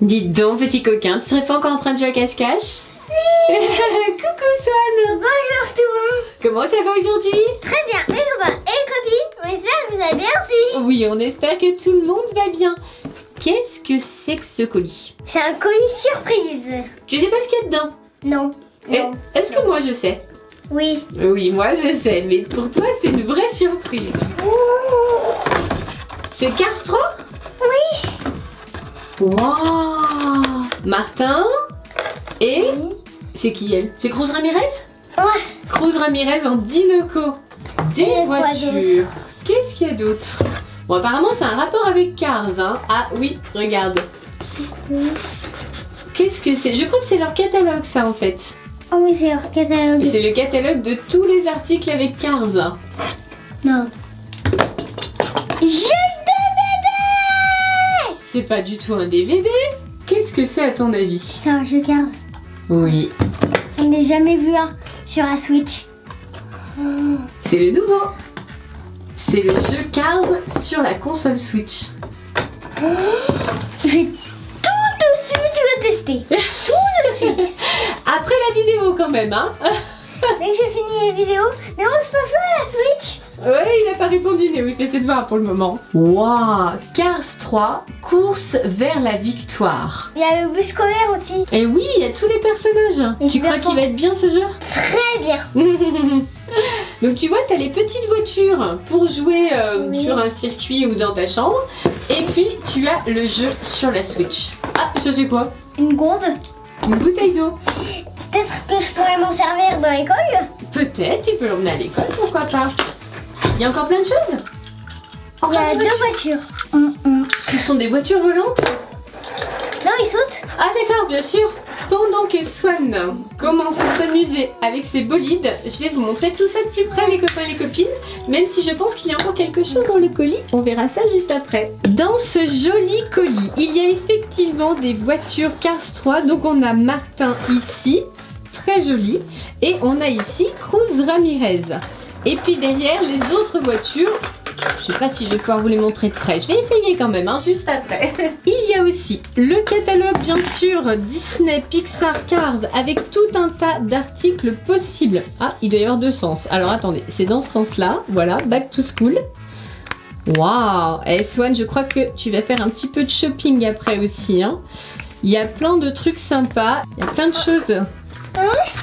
Dites donc, petit coquin, tu serais pas encore en train de jouer à cache-cache? Si. Coucou Swan. Bonjour tout le monde. Comment ça va aujourd'hui? Très bien, mes copains et copines, on espère que vous allez bien aussi. Oui, on espère que tout le monde va bien. Qu'est-ce que c'est que ce colis? C'est un colis surprise. Tu sais pas ce qu'il y a dedans? Non. Est-ce que moi je sais? Oui. Oui, moi je sais, mais pour toi c'est une vraie surprise. C'est Cars 3? Oui. Waouh! Martin? Et c'est qui elle? C'est Cruz Ramirez? Ouais. Cruz Ramirez en Dinoco. Des Et quoi voitures. Qu'est-ce qu'il y a d'autre? Bon, apparemment c'est un rapport avec Cars, hein. Ah oui, regarde. Qu'est-ce que c'est? Je crois que c'est leur catalogue ça en fait. Oh oui, c'est leur catalogue. C'est le catalogue de tous les articles avec Cars. Non. C'est pas du tout un DVD. Qu'est-ce que c'est à ton avis? C'est un jeu Cars. Oui. Je n'ai jamais vu un sur la Switch. C'est le nouveau. C'est le jeu Cars sur la console Switch. Je vais tout de suite le tester. Tout de suite. Après la vidéo quand même, hein. Dès que j'ai fini les vidéos, mais moi je peux faire la Switch. Ouais, il a pas répondu, Néo, il fait ses devoirs pour le moment. Waouh, Cars 3, course vers la victoire. Il y a le bus scolaire aussi. Et oui, il y a tous les personnages. Et Tu crois qu'il va être bien ce jeu? Très bien. Donc tu vois, t'as les petites voitures pour jouer Oui. sur un circuit ou dans ta chambre. Et puis tu as le jeu sur la Switch. Ah, ça c'est quoi? Une gourde. Une bouteille d'eau. Peut-être que je pourrais m'en servir dans l'école. Peut-être, tu peux l'emmener à l'école, pourquoi pas. Il y a encore plein de choses. Il y a des deux voitures. Ce sont des voitures volantes? Non, ils sautent. Ah d'accord, bien sûr. Pendant que Swan commence à s'amuser avec ses bolides, je vais vous montrer tout ça de plus près les copains et les copines. Même si je pense qu'il y a encore quelque chose dans le colis, on verra ça juste après. Dans ce joli colis, il y a effectivement des voitures Cars 3. Donc on a Martin ici, très joli. Et on a ici Cruz Ramirez. Et puis derrière les autres voitures, je sais pas si je vais pouvoir vous les montrer de près. Je vais essayer quand même, hein, juste après. Il y a aussi le catalogue, bien sûr, Disney, Pixar, Cars, avec tout un tas d'articles possibles. Ah, il doit y avoir deux sens. Alors attendez, c'est dans ce sens-là. Voilà, Back to School. Waouh! Et Swan, je crois que tu vas faire un petit peu de shopping après aussi. Hein. Il y a plein de trucs sympas. Il y a plein de choses.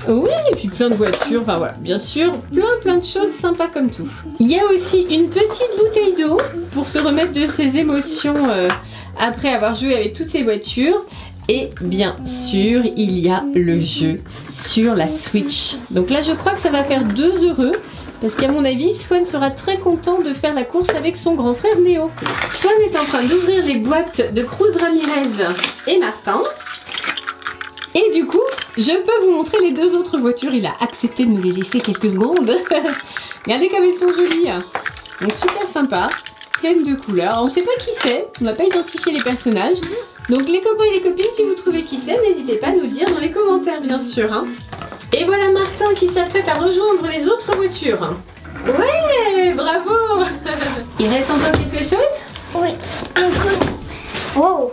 Oui, et puis plein de voitures, enfin voilà, bien sûr, plein de choses sympas comme tout. Il y a aussi une petite bouteille d'eau pour se remettre de ses émotions après avoir joué avec toutes ces voitures. Et bien sûr, il y a le jeu sur la Switch. Donc là, je crois que ça va faire 2 heureux. Parce qu'à mon avis, Swan sera très content de faire la course avec son grand frère Néo. Swan est en train d'ouvrir les boîtes de Cruz Ramirez et Martin. Et du coup, je peux vous montrer les 2 autres voitures. Il a accepté de me les laisser quelques secondes. Regardez comme elles sont jolies. Donc super sympa, pleines de couleurs. On ne sait pas qui c'est, on n'a pas identifié les personnages. Donc les copains et les copines, si vous trouvez qui c'est, n'hésitez pas à nous le dire dans les commentaires, bien sûr. Hein. Et voilà Martin qui s'apprête à rejoindre les autres voitures. Ouais, bravo. Il reste encore quelque chose? Oui, un coup. Wow.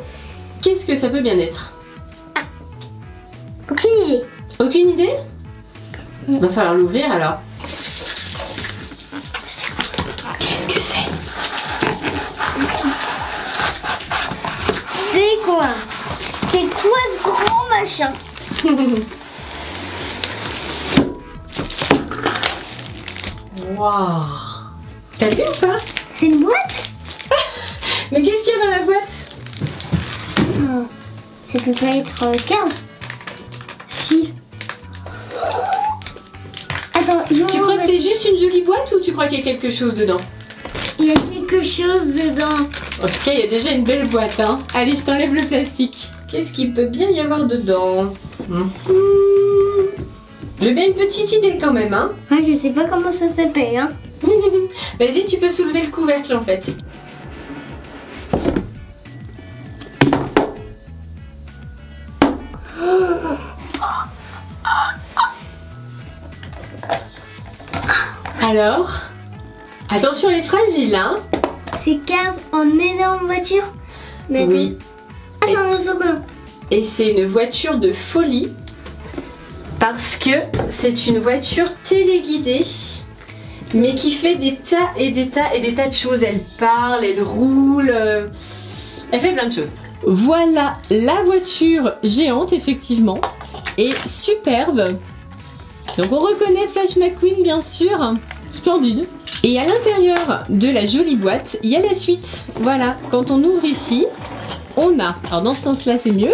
Qu'est-ce que ça peut bien être? Aucune idée. Aucune idée? Va falloir l'ouvrir alors. Qu'est-ce que c'est? C'est quoi? C'est quoi ce gros machin? Waouh! T'as vu ou pas? C'est une boîte? Mais qu'est-ce qu'il y a dans la boîte? Ça peut pas être 15. Si. Attends, Tu crois que c'est juste une jolie boîte ou tu crois qu'il y a quelque chose dedans? Il y a quelque chose dedans. En tout cas, il y a déjà une belle boîte, hein. Allez, je t'enlève le plastique. Qu'est-ce qu'il peut bien y avoir dedans? J'ai bien une petite idée quand même, hein. Ouais, je sais pas comment ça s'appelle, hein. Vas-y, tu peux soulever le couvercle en fait. Alors, attention, elle est fragile, hein. C'est 15 en énorme voiture. Mais oui. ah, c'est un autocollant. Et c'est une voiture de folie parce que c'est une voiture téléguidée mais qui fait des tas et des tas et des tas de choses. Elle parle, elle roule, elle fait plein de choses. Voilà la voiture géante effectivement et superbe. Donc on reconnaît Flash McQueen bien sûr, splendide. Et à l'intérieur de la jolie boîte, il y a la suite. Voilà, quand on ouvre ici, on a, alors dans ce sens-là c'est mieux,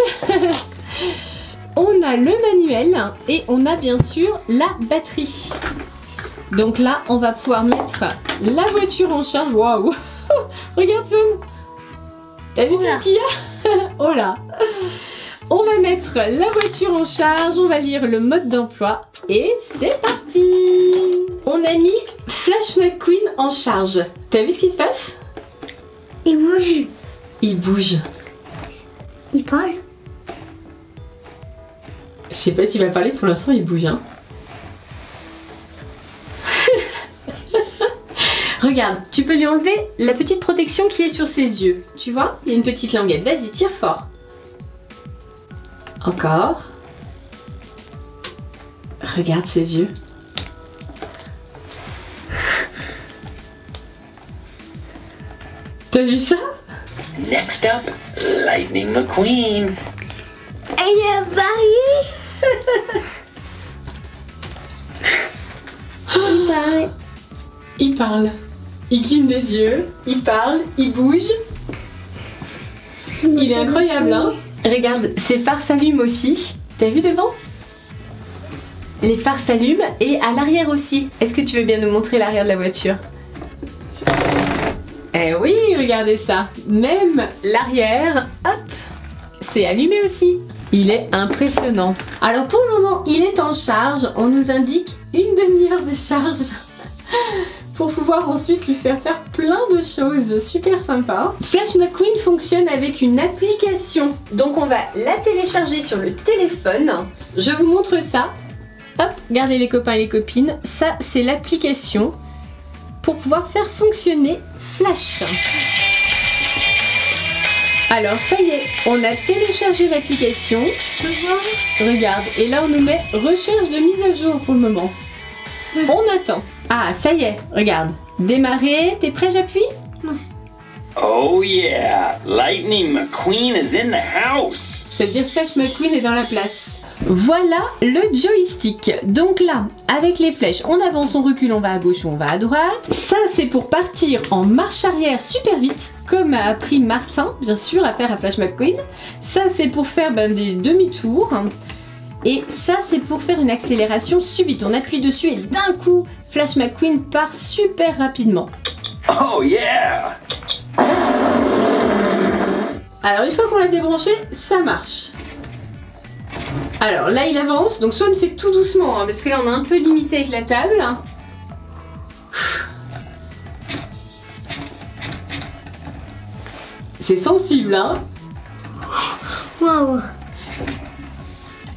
on a le manuel et on a bien sûr la batterie. Donc là, on va pouvoir mettre la voiture en charge. Waouh! Regarde Swan! T'as vu tout ce qu'il y a? Oh là! On va mettre la voiture en charge, on va lire le mode d'emploi et c'est parti! On a mis Flash McQueen en charge. T'as vu ce qui se passe? Il bouge. Il bouge. Il parle. Je sais pas s'il va parler, pour l'instant il bouge. Hein. Regarde, tu peux lui enlever la petite protection qui est sur ses yeux. Tu vois? Il y a une petite languette. Vas-y, tire fort. Encore. Regarde ses yeux. T'as vu ça? Next up, Lightning McQueen. Et il a varié. Il parle. Il parle. Il cligne des yeux. Il parle. Il bouge. Il est incroyable, hein? Regarde, ses phares s'allument aussi. T'as vu devant? Les phares s'allument et à l'arrière aussi. Est-ce que tu veux bien nous montrer l'arrière de la voiture? Eh oui, regardez ça. Même l'arrière, hop, c'est allumé aussi. Il est impressionnant. Alors pour le moment, il est en charge. On nous indique une demi-heure de charge pour pouvoir ensuite lui faire plein de choses super sympa. Flash McQueen fonctionne avec une application. Donc on va la télécharger sur le téléphone. Je vous montre ça. Hop, regardez les copains et les copines. Ça, c'est l'application pour pouvoir faire fonctionner Flash. Alors ça y est, on a téléchargé l'application. Regarde, et là on nous met recherche de mise à jour pour le moment. On attend. Ah, ça y est, regarde. Démarrer, t'es prêt, j'appuie? Oh yeah, Lightning McQueen is in the house. C'est-à-dire Flash McQueen est dans la place. Voilà le joystick. Donc là, avec les flèches, on avance, on recule, on va à gauche, on va à droite. Ça, c'est pour partir en marche arrière super vite, comme a appris Martin, bien sûr, à faire à Flash McQueen. Ça, c'est pour faire des demi-tours. Et ça, c'est pour faire une accélération subite. On appuie dessus et d'un coup, Flash McQueen part super rapidement. Oh yeah! Alors, une fois qu'on l'a débranché, ça marche. Alors là il avance, donc soit on fait tout doucement, hein, parce que là on est un peu limité avec la table. C'est sensible, hein? Waouh.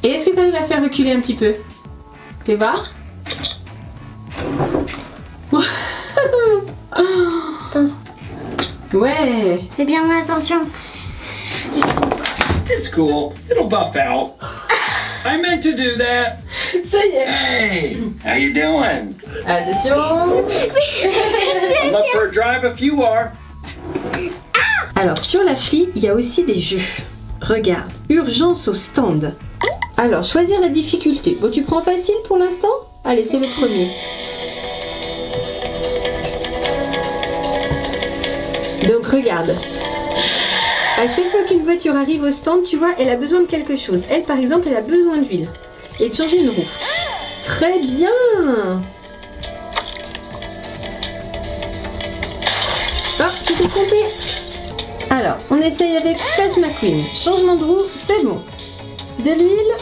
Et est-ce que tu arrives à faire reculer un petit peu? Fais voir. Attends. Ouais. Fais bien attention. It's cool. It'll buff out. I meant to do that. Ça y est. Hey, how you doing? Attention. I'm up for a drive if you are. Alors sur l'appli, il y a aussi des jeux. Regarde, urgence au stand. Alors choisir la difficulté. Bon, tu prends facile pour l'instant? Allez, c'est le premier. Donc regarde. À chaque fois qu'une voiture arrive au stand, tu vois, elle a besoin de quelque chose. Elle, par exemple, elle a besoin d'huile et de changer une roue. Très bien. Oh, tu t'es trompé. Alors, on essaye avec Flash McQueen. Changement de roue, c'est bon. De l'huile.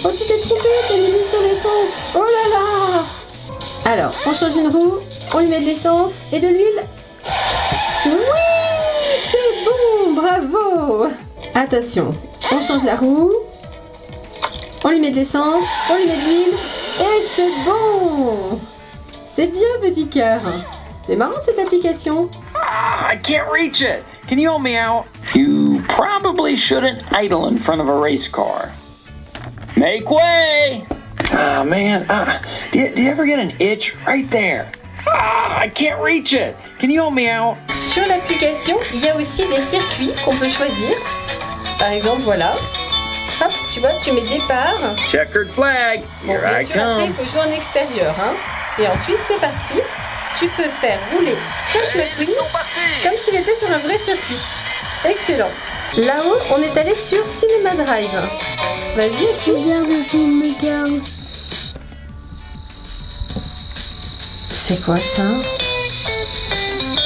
Oh, tu t'es trompé, t'as mis l'huile sur l'essence. Oh là là. Alors, on change une roue, on lui met de l'essence et de l'huile. Oui, c'est bon, bravo. Attention, on change la roue. On lui met de l'essence, on lui met de l'huile. Et c'est bon. C'est bien, petit cœur. C'est marrant cette application. Ah, I can't reach it. Can you help me out? You probably shouldn't idle in front of a race car. Make way! Ah, man. Do you ever get an itch right there? I can't reach it. Can you help me out? Sur l'application, il y a aussi des circuits qu'on peut choisir. Par exemple, voilà. Hop, tu vois, tu mets départ. Checkered flag. Bon, Here bien I sûr, après, il come. faut jouer en extérieur. Hein. Et ensuite, c'est parti. Tu peux faire rouler Flash McQueen comme s'il était sur un vrai circuit. Excellent. Là-haut, on est allé sur Cinema Drive. Vas-y, appuie. Regarde le film Cars. C'est quoi ça?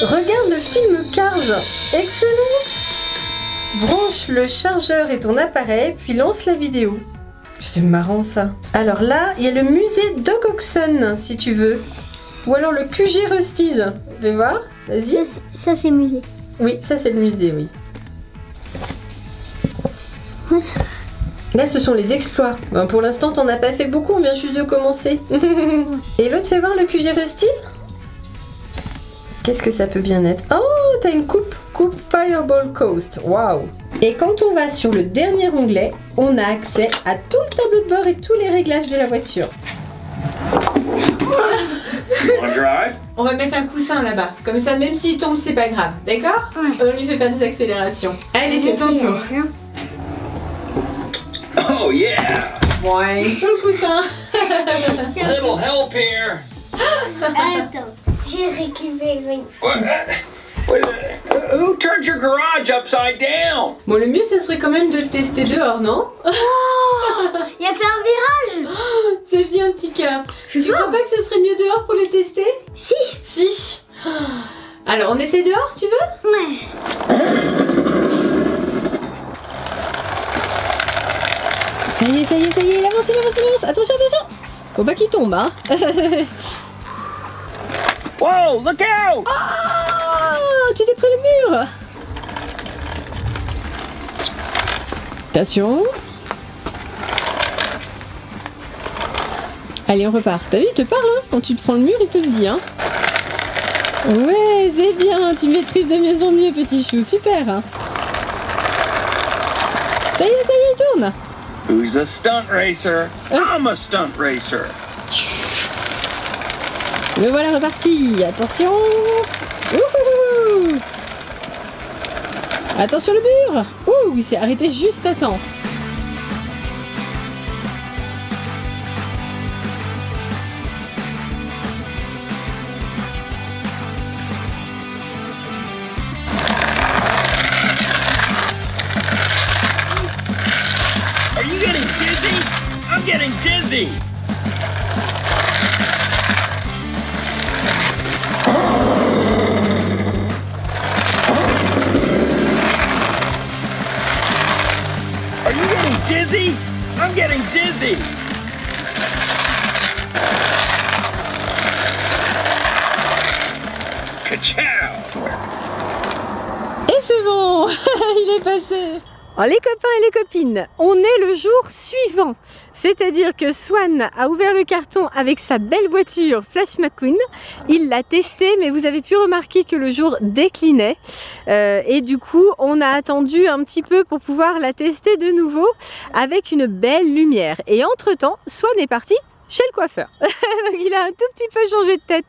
Regarde le film Cars. Excellent. Branche le chargeur et ton appareil, puis lance la vidéo. C'est marrant ça. Alors là, il y a le musée Doc Oxon, si tu veux. Ou alors le QG Rusty's. Fais voir, vas-y. Ça c'est musée. Oui, ça c'est le musée, oui. What? Là, ce sont les exploits. Ben, pour l'instant, t'en as pas fait beaucoup, on vient juste de commencer. Et l'autre, fais voir le QG Rusty's. Qu'est-ce que ça peut bien être? Oh, t'as une coupe Fireball Coast. Waouh! Et quand on va sur le dernier onglet, on a accès à tout le tableau de bord et tous les réglages de la voiture. You wanna drive? On va mettre un coussin là-bas. Comme ça, même s'il tombe, c'est pas grave. D'accord? Ouais. On lui fait faire des accélérations. Allez, c'est ton tour. Oh yeah! Ouais, sur le coussin. A little help here. Attends, j'ai récupéré. Who turned your garage upside down? Bon, le mieux, ça serait quand même de le tester dehors, non? Oh, il a fait un virage. C'est bien, petit cœur. Tu vois. crois pas que ce serait mieux dehors pour le tester? Si. Si. Alors, on essaie dehors, tu veux? Ouais. Ça y est, il avance. Attention. Faut pas qu'il tombe, hein. Whoa, look out! Oh, tu t'es pris le mur. Attention. Allez, on repart. T'as vu, il te parle, hein. Quand tu te prends le mur, il te le dit, hein. Ouais, c'est bien. Tu maîtrises de mieux en mieux, petit chou. Super, hein. Ça y est, il tourne. Who's a stunt racer? I'm a stunt racer. Le voilà reparti. Attention. Ouhouhou. Attention le mur. Ouh, il s'est arrêté juste à temps. Are you getting dizzy? I'm getting dizzy. Are you getting dizzy? I'm getting dizzy. Ka-chow. Et c'est bon. Il est passé. Alors les copains et les copines, on est le jour suivant. C'est-à-dire que Swan a ouvert le carton avec sa belle voiture Flash McQueen. Il l'a testée, mais vous avez pu remarquer que le jour déclinait. Et du coup, on a attendu un petit peu pour pouvoir la tester de nouveau avec une belle lumière. Et entre-temps, Swan est parti chez le coiffeur. Donc il a un tout petit peu changé de tête.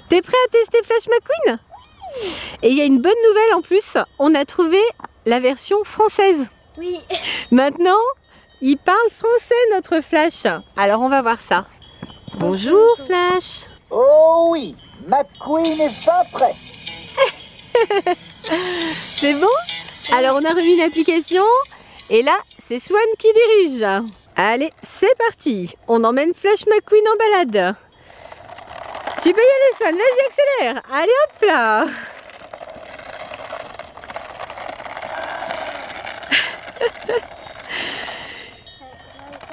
T'es prêt à tester Flash McQueen? Et il y a une bonne nouvelle en plus, on a trouvé la version française. Oui. Maintenant, il parle français notre Flash. Alors on va voir ça. Bonjour Flash. Oh oui, McQueen est pas prêt. C'est bon? Alors on a remis l'application et là c'est Swan qui dirige. Allez, c'est parti. On emmène Flash McQueen en balade. Tu peux y aller Swan, vas-y accélère. Allez hop là.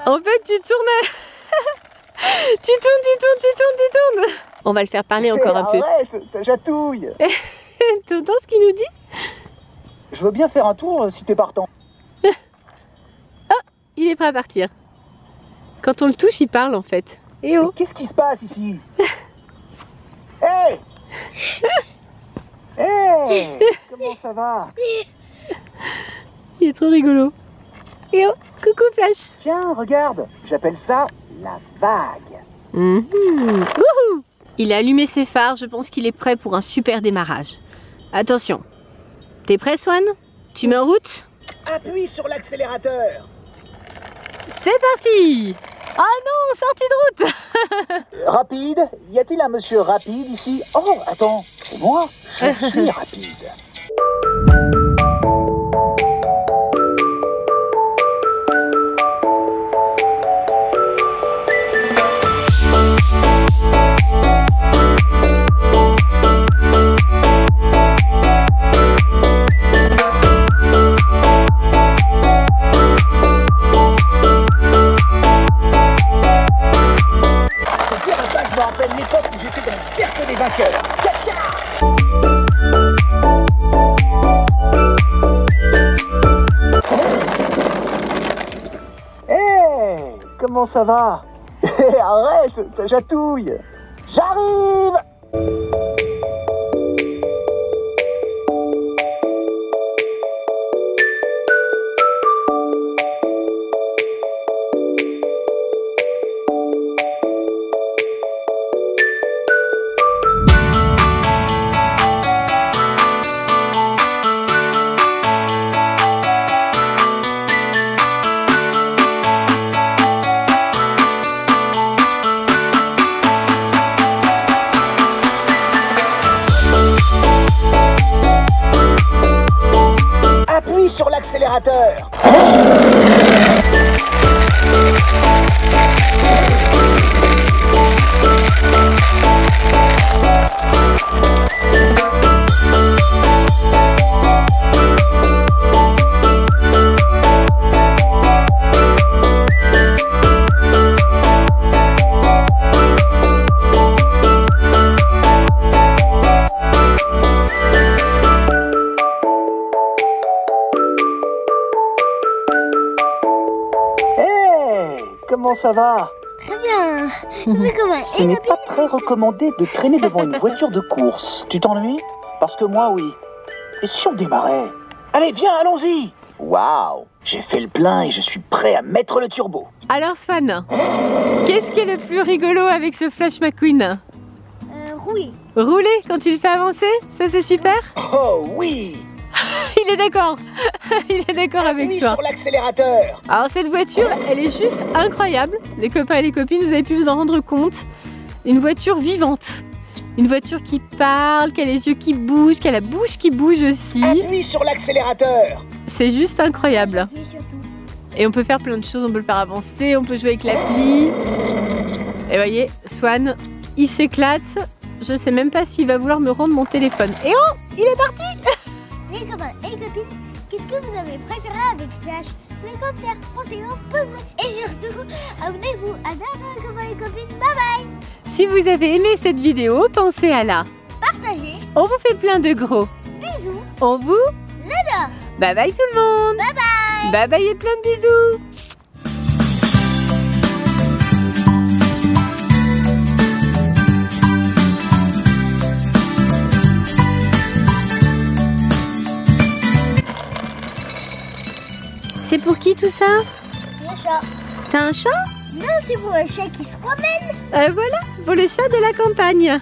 En fait tu tournes. Tu tournes. On va le faire parler encore un peu. Arrête, ça chatouille. T'entends ce qu'il nous dit? Je veux bien faire un tour si t'es partant. Il est prêt à partir. Quand on le touche, il parle en fait. Eh oh. Qu'est-ce qui se passe ici? Hey. Hey, comment ça va? Il est trop rigolo. Et oh, coucou Flash. Tiens, regarde, j'appelle ça la vague. Wouhou. Il a allumé ses phares, je pense qu'il est prêt pour un super démarrage. Attention, t'es prêt Swan? Tu mets en route? Appuie sur l'accélérateur. C'est parti! Oh non, sortie de route! Rapide, y a-t-il un monsieur rapide ici? Oh, attends, c'est moi, je suis rapide. Je me rappelle l'époque où j'étais dans le cercle des vainqueurs. Hé, comment ça va? Arrête, ça chatouille. J'arrive. Appuie sur l'accélérateur. Comment ça va? Très bien. Mais comment? Ce n'est pas très recommandé de traîner devant une voiture de course. Tu t'ennuies? Parce que moi, oui. Et si on démarrait? Allez, viens, allons-y. Waouh, j'ai fait le plein et je suis prêt à mettre le turbo. Alors Swan, qu'est-ce qui est le plus rigolo avec ce Flash McQueen? Rouler. Rouler quand tu le fais avancer? Ça c'est super? Oh oui. Il est d'accord. Il est d'accord avec Appuie toi. sur l'accélérateur. Alors cette voiture, elle est juste incroyable. Les copains et les copines, vous avez pu vous en rendre compte. Une voiture vivante. Une voiture qui parle, qui a les yeux qui bougent, qui a la bouche qui bouge aussi. Appuie sur l'accélérateur. C'est juste incroyable. Appuie sur tout. Et on peut faire plein de choses, on peut le faire avancer, on peut jouer avec l'appli. Et voyez, Swan, il s'éclate. Je sais même pas s'il va vouloir me rendre mon téléphone. Et oh, il est parti. Les copains et les copines, qu'est-ce que vous avez préféré avec Flash? Les commentaires, pensez-en, posez. Et surtout, abonnez-vous. À bientôt les copains et les copines. Bye bye. Si vous avez aimé cette vidéo, pensez à la Partagez. On vous fait plein de gros Bisous. On vous J'adore. Bye bye tout le monde. Bye bye. Bye bye et plein de bisous. C'est pour qui tout ça? Le chat. T'as un chat? Non, c'est pour un chat qui se promène. Voilà, c'est pour le chat de la campagne.